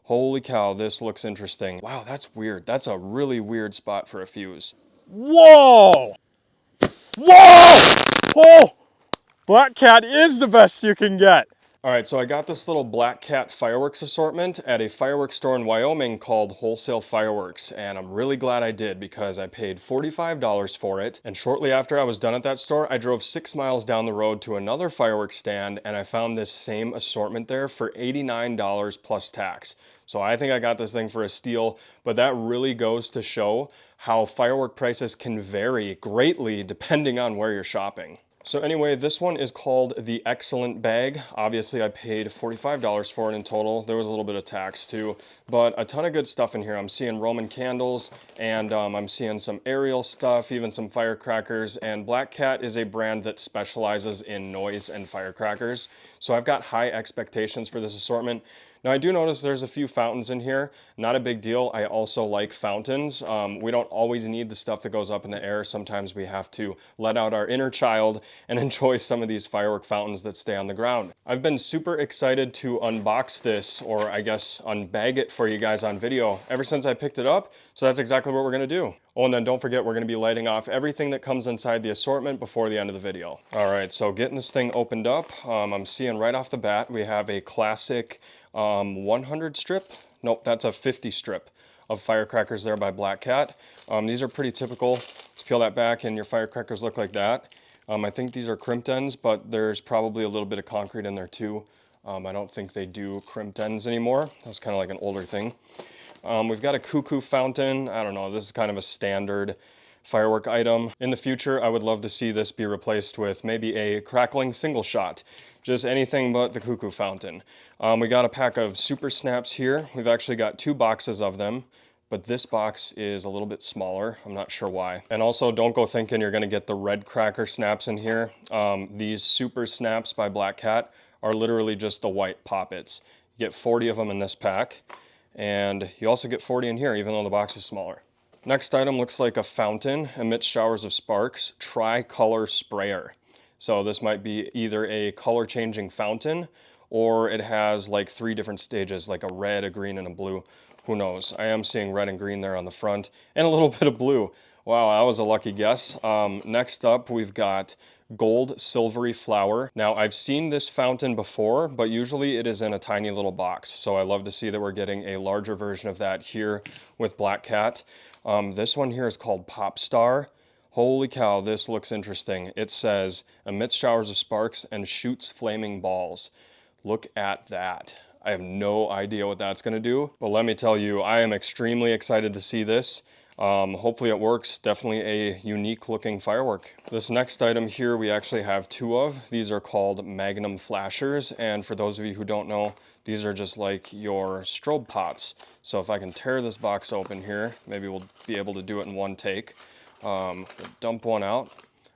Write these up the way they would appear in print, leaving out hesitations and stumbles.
Holy cow, this looks interesting. Wow, that's weird. That's a really weird spot for a fuse. Whoa! Whoa! Oh! Black Cat is the best you can get. All right, so I got this little Black Cat fireworks assortment at a fireworks store in Wyoming called Wholesale Fireworks, and I'm really glad I did because I paid $45 for it. And shortly after I was done at that store, I drove 6 miles down the road to another fireworks stand, and I found this same assortment there for $89 plus tax. So I think I got this thing for a steal, but that really goes to show how firework prices can vary greatly depending on where you're shopping. So anyway, this one is called the Excellent Bag. Obviously, I paid $45 for it in total. There was a little bit of tax too, but a ton of good stuff in here. I'm seeing Roman candles, and I'm seeing some aerial stuff, even some firecrackers, and Black Cat is a brand that specializes in noise and firecrackers. So I've got high expectations for this assortment. Now I do notice there's a few fountains in here. Not a big deal. I also like fountains. We don't always need the stuff that goes up in the air. Sometimes we have to let out our inner child and enjoy some of these firework fountains that stay on the ground. I've been super excited to unbox this, or I guess unbag it for you guys on video ever since I picked it up. So that's exactly what we're gonna do. Oh, and then don't forget, we're gonna be lighting off everything that comes inside the assortment before the end of the video. All right, so getting this thing opened up, I'm seeing right off the bat, we have a classic 100 strip. Nope, that's a 50 strip of firecrackers there by Black Cat. These are pretty typical. Just peel that back and your firecrackers look like that. I think these are crimped ends, but there's probably a little bit of concrete in there too. I don't think they do crimped ends anymore. That's kind of like an older thing. We've got a cuckoo fountain. I don't know, this is kind of a standard firework item. In the future, I would love to see this be replaced with maybe a crackling single shot. Just anything but the cuckoo fountain. We got a pack of super snaps here. We've actually got 2 boxes of them, but this box is a little bit smaller. I'm not sure why. And also, don't go thinking you're gonna get the red cracker snaps in here. These super snaps by Black Cat are literally just the white Poppets. You get 40 of them in this pack, and you also get 40 in here, even though the box is smaller. Next item looks like a fountain, emits showers of sparks, tri-color sprayer. So this might be either a color changing fountain, or it has like 3 different stages, like a red, a green, and a blue. Who knows? I am seeing red and green there on the front, and a little bit of blue. Wow, that was a lucky guess. Next up, we've got gold silvery flower. Now, I've seen this fountain before, but usually it is in a tiny little box. So I love to see that we're getting a larger version of that here with Black Cat. This one here is called Pop Star. Holy cow, this looks interesting. It says, emits showers of sparks and shoots flaming balls. Look at that. I have no idea what that's gonna do, but let me tell you, I am extremely excited to see this. Hopefully it works. Definitely a unique looking firework. This next item here we actually have 2 of. These are called Magnum Flashers, and for those of you who don't know, these are just like your strobe pots. So if I can tear this box open here, maybe we'll be able to do it in one take. Dump one out,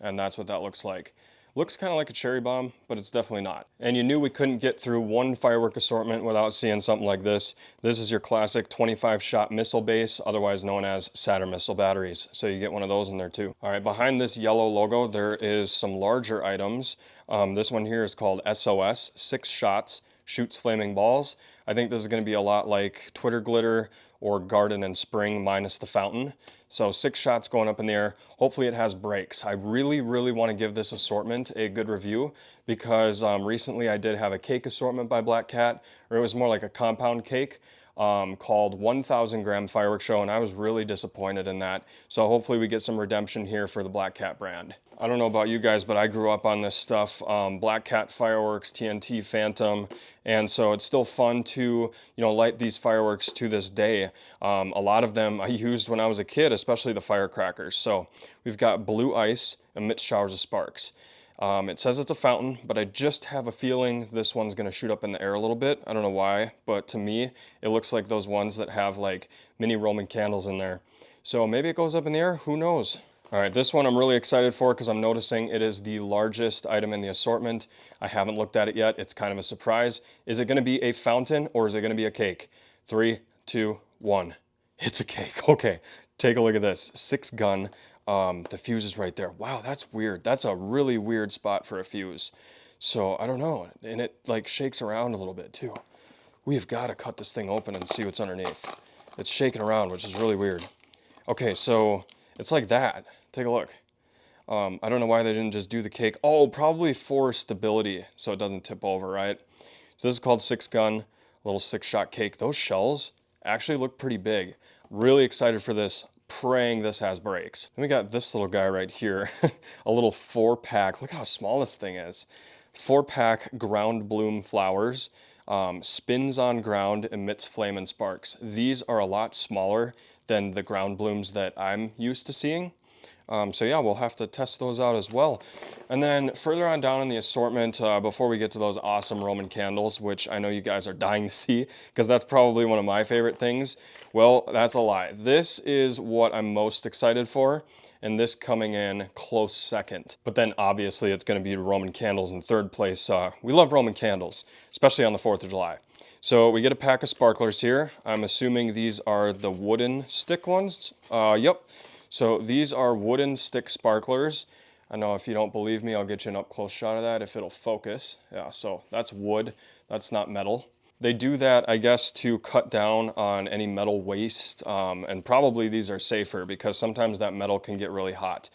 and that's what that looks like. Looks kind of like a cherry bomb, but it's definitely not. And you knew we couldn't get through one firework assortment without seeing something like this. This is your classic 25-shot missile base, otherwise known as Saturn missile batteries. So you get one of those in there too. All right, behind this yellow logo, there is some larger items. This one here is called SOS, 6 shots, shoots flaming balls. I think this is gonna be a lot like Twitter Glitter or Garden and Spring minus the fountain. So 6 shots going up in the air. Hopefully it has brakes. I really want to give this assortment a good review because recently I did have a cake assortment by Black Cat, or it was more like a compound cake called 1,000 gram fireworks show, and I was really disappointed in that. So hopefully we get some redemption here for the Black Cat brand. I don't know about you guys, but I grew up on this stuff, Black Cat fireworks, TNT Phantom, and so it's still fun to, light these fireworks to this day. A lot of them I used when I was a kid, especially the firecrackers. So we've got blue ice, emits showers of sparks. It says it's a fountain, but I just have a feeling this one's gonna shoot up in the air a little bit. I don't know why, but to me, it looks like those ones that have like mini Roman candles in there. So maybe it goes up in the air, who knows? All right, this one I'm really excited for because I'm noticing it is the largest item in the assortment. I haven't looked at it yet. It's kind of a surprise. Is it gonna be a fountain or is it gonna be a cake? 3, 2, 1. It's a cake. Okay, take a look at this. 6 gun. The fuse is right there. Wow, that's weird. That's a really weird spot for a fuse. So I don't know. And it like shakes around a little bit too. We have got to cut this thing open and see what's underneath. It's shaking around, which is really weird. Okay, so it's like that. Take a look. I don't know why they didn't just do the cake. Oh, probably for stability, so it doesn't tip over, right? So this is called 6-gun, little 6-shot cake. Those shells actually look pretty big. Really excited for this, praying this has brakes. Then we got this little guy right here, a little 4-pack. Look how small this thing is. 4-pack ground bloom flowers. Spins on ground, emits flame and sparks. These are a lot smaller than the ground blooms that I'm used to seeing. So yeah, we'll have to test those out as well. And then further on down in the assortment, before we get to those awesome Roman candles, which I know you guys are dying to see, because that's probably one of my favorite things. Well, that's a lie. This is what I'm most excited for, and this coming in close second. But then obviously it's going to be Roman candles in third place. We love Roman candles, especially on the 4th of July. So we get a pack of sparklers here. I'm assuming these are the wooden stick ones. Yep. So these are wooden stick sparklers. I know if you don't believe me, I'll get you an up close shot of that if it'll focus. Yeah, so that's wood, that's not metal. They do that, I guess, to cut down on any metal waste, and probably these are safer because sometimes that metal can get really hot.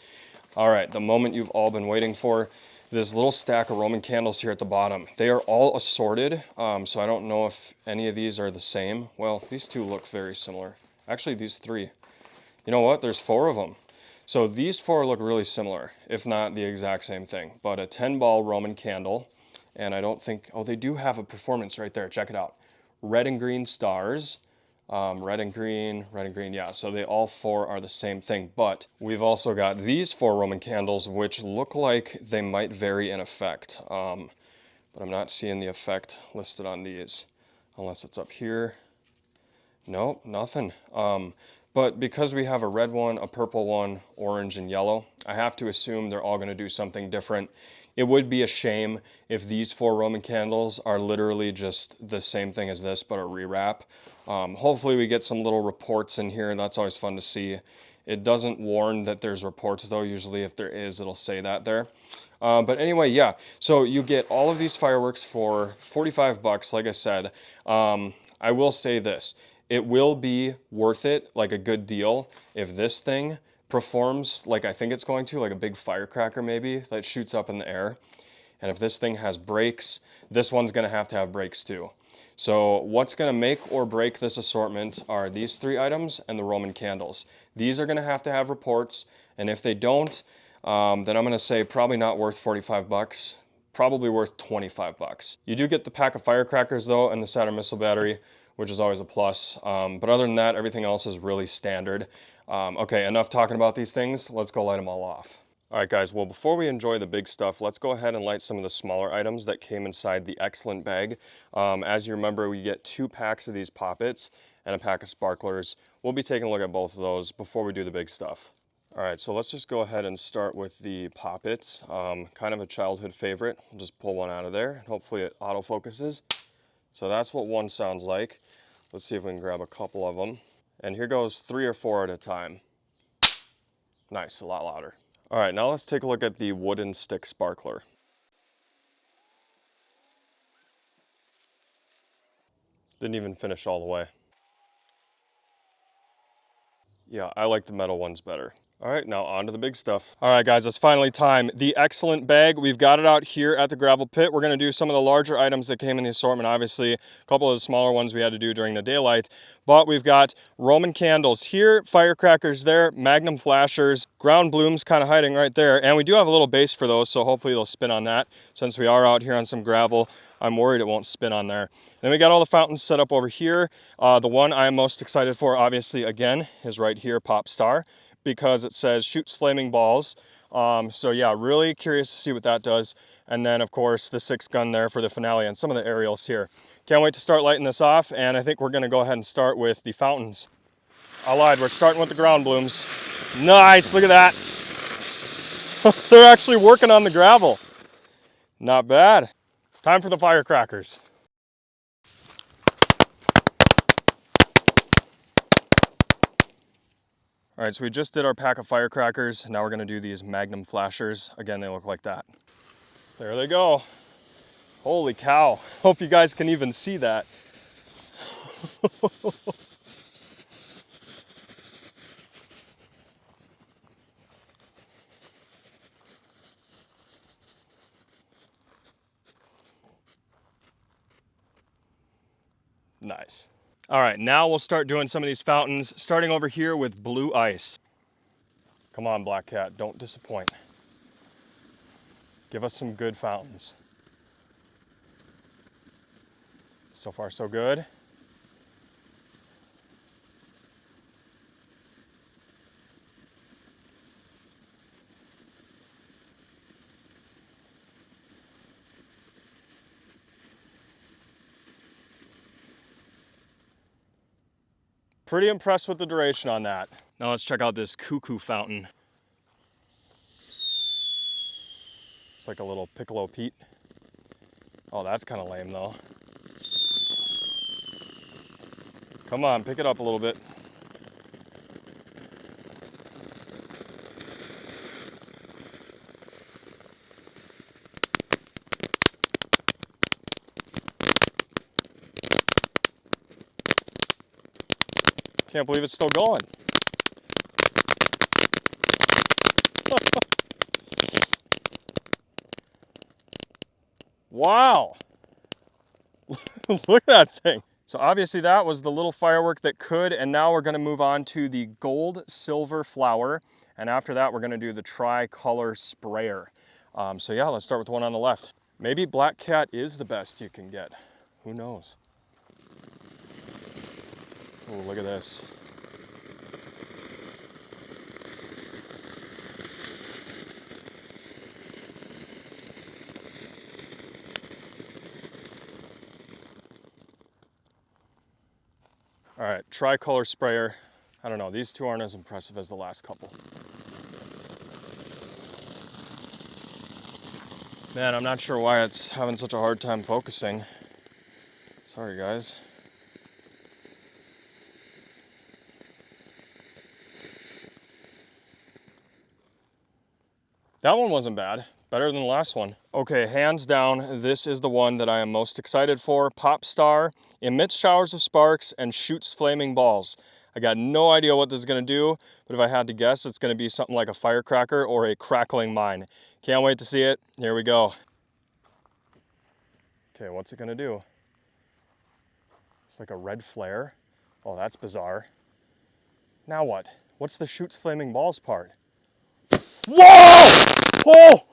All right, the moment you've all been waiting for, this little stack of Roman candles here at the bottom. They are all assorted, so I don't know if any of these are the same. Well, these two look very similar. Actually, these 3. You know what? There's 4 of them. So these 4 look really similar, if not the exact same thing. But a 10-ball Roman candle, and I don't think, oh, they do have a performance right there. Check it out. Red and green stars, red and green, yeah. So they all 4 are the same thing. But we've also got these 4 Roman candles, which look like they might vary in effect. But I'm not seeing the effect listed on these, unless it's up here. Nope, nothing. But because we have a red one, a purple one, orange, and yellow, I have to assume they're all going to do something different. It would be a shame if these 4 Roman candles are literally just the same thing as this, but a rewrap. Hopefully we get some little reports in here. That's always fun to see. It doesn't warn that there's reports, though. Usually if there is, it'll say that there. But anyway, yeah. So you get all of these fireworks for 45 bucks, like I said. I will say this. It will be worth it, like a good deal, if this thing performs like I think it's going to, like a big firecracker maybe that shoots up in the air. And if this thing has brakes, this one's going to have brakes too. So what's going to make or break this assortment are these 3 items and the Roman candles. These are going to have reports, and if they don't, then I'm going to say probably not worth 45 bucks, probably worth 25 bucks. You do get the pack of firecrackers though and the Saturn missile battery, which is always a plus. But other than that, everything else is really standard. Okay, enough talking about these things. Let's go light them all off. All right, guys, well, before we enjoy the big stuff, let's go ahead and light some of the smaller items that came inside the excellent bag. As you remember, we get 2 packs of these Poppets and a pack of sparklers. We'll be taking a look at both of those before we do the big stuff. All right, so let's just go ahead and start with the Poppets. Kind of a childhood favorite. We'll just pull one out of there, and hopefully it autofocuses. So that's what one sounds like. Let's see if we can grab a couple of them. And here goes 3 or 4 at a time. Nice, a lot louder. All right, now let's take a look at the wooden stick sparkler. Didn't even finish all the way. Yeah, I like the metal ones better. All right, now on to the big stuff. All right, guys, it's finally time. The excellent bag, we've got it out here at the gravel pit. We're gonna do some of the larger items that came in the assortment, obviously. A couple of the smaller ones we had to do during the daylight. But we've got Roman candles here, firecrackers there, magnum flashers, ground blooms kind of hiding right there. And we do have a little base for those, so hopefully they'll spin on that. Since we are out here on some gravel, I'm worried it won't spin on there. Then we got all the fountains set up over here. The one I'm most excited for, obviously, again, is right here, Pop Star, because it says shoots flaming balls. So yeah, really curious to see what that does. And then of course the 6-gun there for the finale and some of the aerials here. Can't wait to start lighting this off, and I think we're gonna go ahead and start with the fountains. I lied, we're starting with the ground blooms. Nice, look at that. They're actually working on the gravel. Not bad. Time for the firecrackers. All right, so we just did our pack of firecrackers. Now we're gonna do these magnum flashers. Again, they look like that. There they go. Holy cow. Hope you guys can even see that. Nice. All right, now we'll start doing some of these fountains, starting over here with blue ice. Come on, Black Cat, don't disappoint. Give us some good fountains. So far, so good. Pretty impressed with the duration on that. Now let's check out this cuckoo fountain. It's like a little Piccolo Pete. Oh, that's kind of lame though. Come on, pick it up a little bit. Can't believe it's still going. Wow. Look at that thing. So obviously that was the little firework that could, and now we're gonna move on to the gold silver flower. And after that, we're gonna do the tricolor sprayer. So yeah, let's start with the one on the left. Maybe Black Cat is the best you can get. Who knows? Oh, look at this. All right, tricolor sprayer. I don't know, these two aren't as impressive as the last couple. Man, I'm not sure why it's having such a hard time focusing. Sorry, guys. That one wasn't bad. Better than the last one. Okay, hands down, this is the one that I am most excited for. Pop Star emits showers of sparks and shoots flaming balls. I got no idea what this is gonna do, but if I had to guess, it's gonna be something like a firecracker or a crackling mine. Can't wait to see it. Here we go. Okay, what's it gonna do? It's like a red flare. Oh, that's bizarre. Now what? What's the shoots flaming balls part? Whoa! Oh!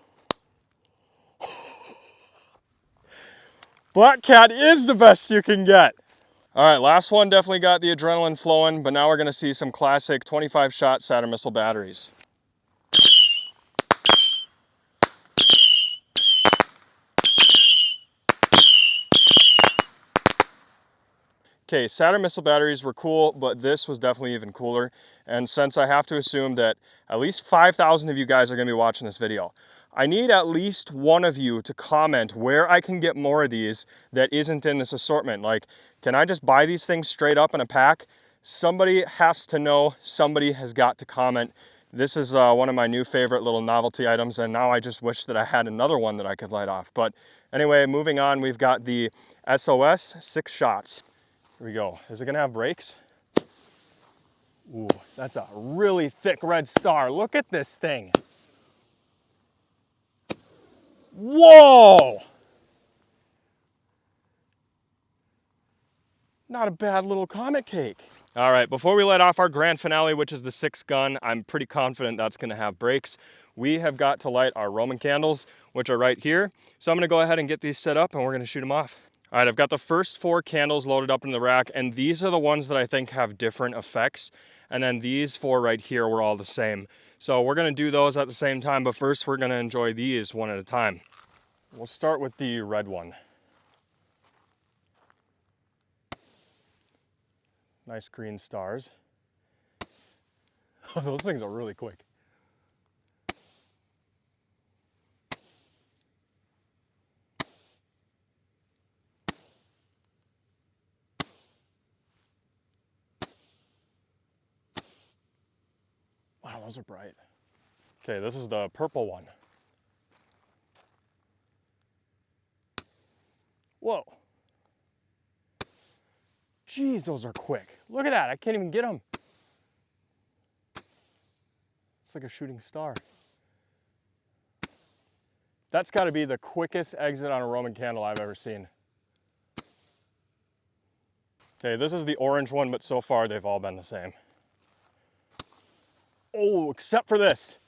Black Cat is the best you can get. All right, last one definitely got the adrenaline flowing, but now we're gonna see some classic 25-shot Saturn missile batteries. Okay, Saturn missile batteries were cool, but this was definitely even cooler. And since I have to assume that at least 5,000 of you guys are gonna be watching this video, I need at least one of you to comment where I can get more of these that isn't in this assortment. Like, can I just buy these things straight up in a pack? Somebody has to know, somebody has got to comment. This is one of my new favorite little novelty items, and now I just wish that I had another one that I could light off. But anyway, moving on, we've got the SOS 6 shots. Here we go. Is it gonna have brakes? Ooh, that's a really thick red star. Look at this thing. Whoa! Not a bad little comet cake. All right, before we let off our grand finale, which is the 6th gun, I'm pretty confident that's gonna have brakes. We have got to light our Roman candles, which are right here. So I'm gonna go ahead and get these set up and we're gonna shoot them off. All right, I've got the first 4 candles loaded up in the rack, and these are the ones that I think have different effects. And then these 4 right here were all the same. So we're gonna do those at the same time, but first we're gonna enjoy these one at a time. We'll start with the red one. Nice green stars. Those things are really quick. Wow, those are bright. Okay, this is the purple one. Whoa. Jeez, those are quick. Look at that, I can't even get them. It's like a shooting star. That's gotta be the quickest exit on a Roman candle I've ever seen. Okay, this is the orange one, but so far they've all been the same. Oh, except for this.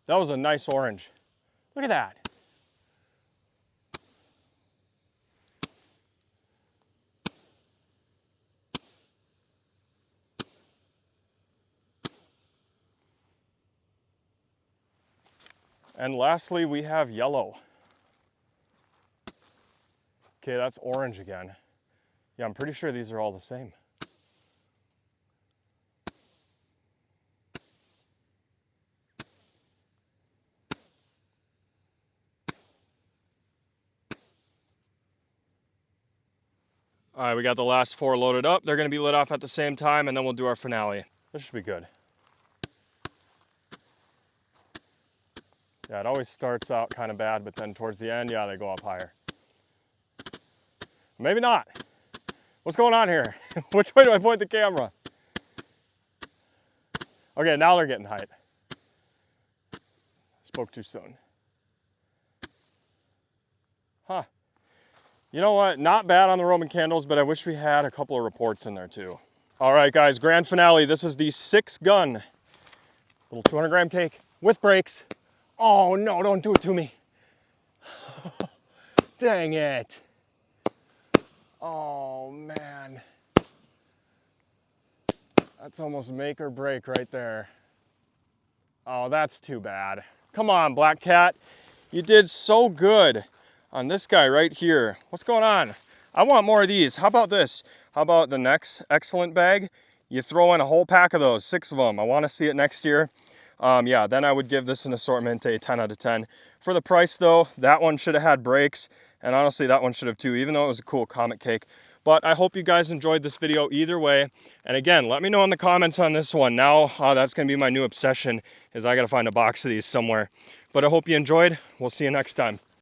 That was a nice orange. Look at that. And lastly, we have yellow. Okay, that's orange again. Yeah, I'm pretty sure these are all the same. All right, we got the last 4 loaded up. They're gonna be lit off at the same time, and then we'll do our finale. This should be good. Yeah, it always starts out kind of bad, but then towards the end, yeah, they go up higher. Maybe not. What's going on here? Which way do I point the camera? Okay, now they're getting height. Spoke too soon. Huh. You know what? Not bad on the Roman candles, but I wish we had a couple of reports in there too. All right, guys, grand finale. This is the 6-gun. Little 200-gram cake with brakes. Oh no, don't do it to me. Dang it. Oh man. That's almost make or break right there. Oh, that's too bad. Come on, Black Cat. You did so good on this guy right here. What's going on? I want more of these. How about this? How about the next excellent bag? You throw in a whole pack of those, 6 of them. I want to see it next year. Yeah, then I would give this an assortment a 10 out of 10. For the price though, that one should have had brakes, and honestly that one should have too, even though it was a cool comet cake. But I hope you guys enjoyed this video either way. And again, let me know in the comments on this one. Now that's gonna be my new obsession, is I gotta find a box of these somewhere. But I hope you enjoyed. We'll see you next time.